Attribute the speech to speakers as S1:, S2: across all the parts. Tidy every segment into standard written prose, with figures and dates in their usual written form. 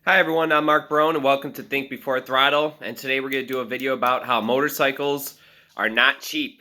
S1: Hi everyone, I'm Mark Brown and welcome to Think Before Throttle. And today we're going to do a video about how motorcycles are not cheap.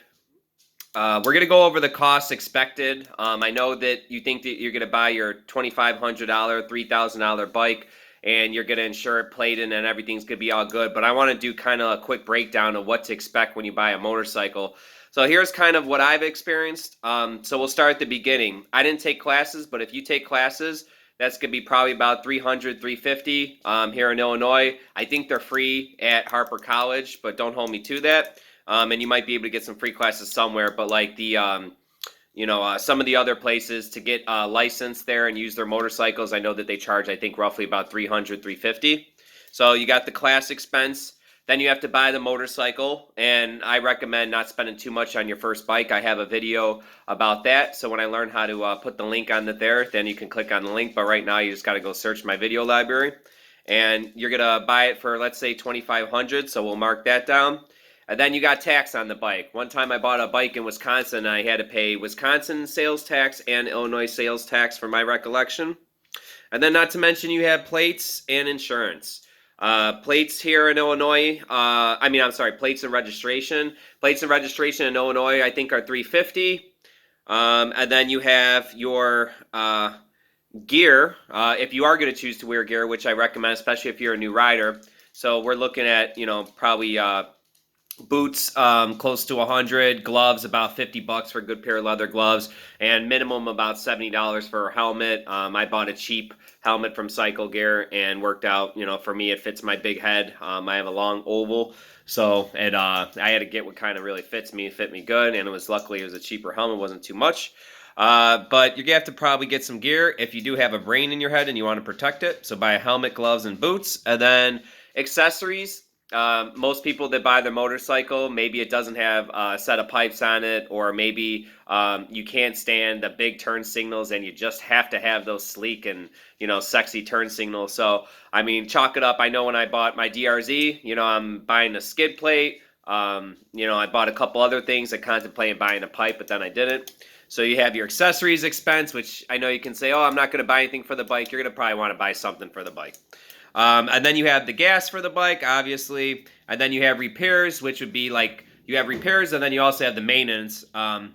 S1: We're going to go over the costs expected. I know that you think that you're going to buy your $2,500, $3,000 bike and you're going to insure it plated and everything's going to be all good. But I want to do kind of a quick breakdown of what to expect when you buy a motorcycle. So here's kind of what I've experienced. So we'll start at the beginning. I didn't take classes, but if you take classes, that's going to be probably about $300, $350 here in Illinois. I think they're free at Harper College, but don't hold me to that. And you might be able to get some free classes somewhere, but like the some of the other places to get licensed there and use their motorcycles, I know that they charge, I think, roughly about $300, $350. So you got the class expense. Then you have to buy the motorcycle, and I recommend not spending too much on your first bike. I have a video about that, so when I learn how to put the link on it there, then you can click on the link. But right now, you just got to go search my video library, and you're gonna buy it for, let's say, $2,500. So we'll mark that down. And then you got tax on the bike. One time I bought a bike in Wisconsin, and I had to pay Wisconsin sales tax and Illinois sales tax for my recollection. And then not to mention you have plates and insurance. Plates here in Illinois, plates and registration. Plates and registration in Illinois, I think, are $350. And then you have your gear, if you are going to choose to wear gear, which I recommend, especially if you're a new rider. So we're looking at, probably boots close to 100, gloves about $50 for a good pair of leather gloves, and minimum about $70 for a helmet. I bought a cheap helmet from Cycle Gear and worked out, for me it fits my big head. I have a long oval, so I had to get what kind of really fits me. It fit me good, and luckily it was a cheaper helmet, wasn't too much. But you're gonna have to probably get some gear if you do have a brain in your head and you want to protect it. So buy a helmet, gloves, and boots. And then accessories. Most people that buy their motorcycle, maybe it doesn't have a set of pipes on it, or maybe you can't stand the big turn signals and you just have to have those sleek and, sexy turn signals. So, chalk it up. I know when I bought my DRZ, I'm buying a skid plate. I bought a couple other things. I contemplated buying a pipe, but then I didn't. So you have your accessories expense, which I know you can say, oh, I'm not going to buy anything for the bike. You're going to probably want to buy something for the bike. And then you have the gas for the bike, obviously. And then you have repairs, which would be like you have repairs, and then you also have the maintenance. I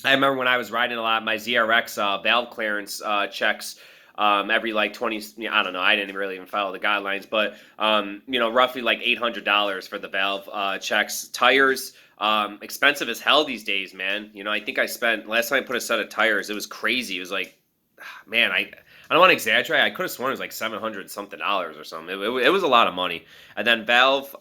S1: remember when I was riding a lot, my ZRX valve clearance checks every like 20, I don't know, I didn't really even follow the guidelines, but, roughly like $800 for the valve checks. Tires, expensive as hell these days, man. I think I spent, last time I put a set of tires, it was crazy. It was like, man, I don't want to exaggerate. I could have sworn it was like $700 something or something. It was a lot of money. And then valve,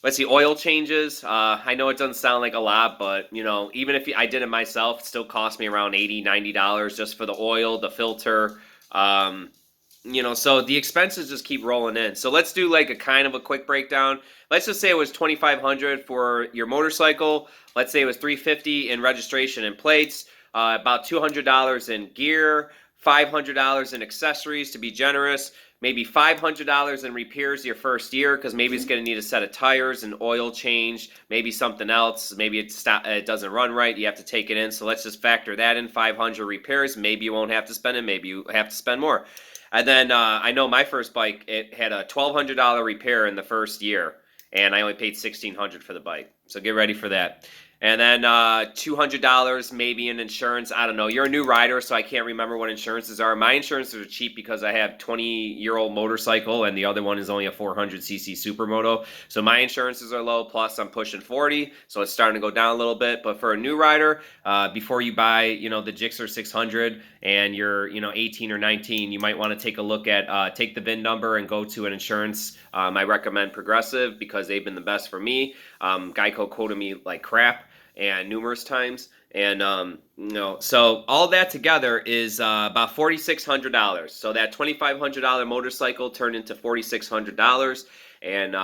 S1: let's see, oil changes. I know it doesn't sound like a lot, but even if I did it myself, it still cost me around $80, $90 just for the oil, the filter. So the expenses just keep rolling in. So let's do like a kind of a quick breakdown. Let's just say it was $2,500 for your motorcycle. Let's say it was $350 in registration and plates. About $200 in gear, $500 in accessories to be generous, maybe $500 in repairs your first year because maybe it's going to need a set of tires, an oil change, maybe something else. Maybe it doesn't run right. You have to take it in. So let's just factor that in, 500 repairs. Maybe you won't have to spend it. Maybe you have to spend more. And then I know my first bike, it had a $1,200 repair in the first year, and I only paid $1,600 for the bike. So get ready for that. And then $200 maybe in insurance. I don't know. You're a new rider, so I can't remember what insurances are. My insurances are cheap because I have 20-year-old motorcycle, and the other one is only a 400cc supermoto. So my insurances are low, plus I'm pushing 40, so it's starting to go down a little bit. But for a new rider, before you buy, the Gixxer 600 and you're, 18 or 19, you might want to take a look at, take the VIN number and go to an insurance. I recommend Progressive because they've been the best for me. Geico quoted me like crap and numerous times, and so all that together is about $4,600. So that $2,500 motorcycle turned into $4,600, and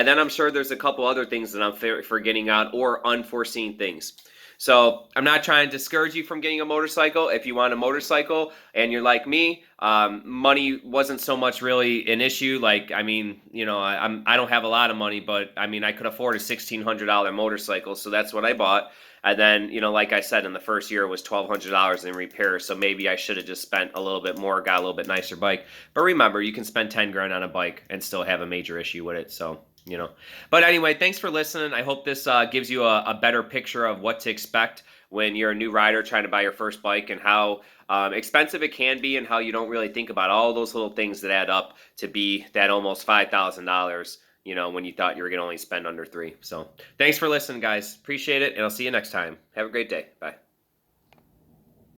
S1: then I'm sure there's a couple other things that I'm forgetting out or unforeseen things. So I'm not trying to discourage you from getting a motorcycle. If you want a motorcycle and you're like me, money wasn't so much really an issue. Like, I mean, you know, I don't have a lot of money, but I mean, I could afford a $1,600 motorcycle, so that's what I bought. And then, you know, like I said, in the first year it was $1,200 in repairs. So maybe I should have just spent a little bit more, got a little bit nicer bike. But remember, you can spend 10 grand on a bike and still have a major issue with it. So, you know. But anyway, thanks for listening. I hope this gives you a better picture of what to expect when you're a new rider trying to buy your first bike, and how expensive it can be, and how you don't really think about all those little things that add up to be that almost $5,000, you know, when you thought you were going to only spend under 3. So thanks for listening, guys. Appreciate it, and I'll see you next time. Have a great day. Bye.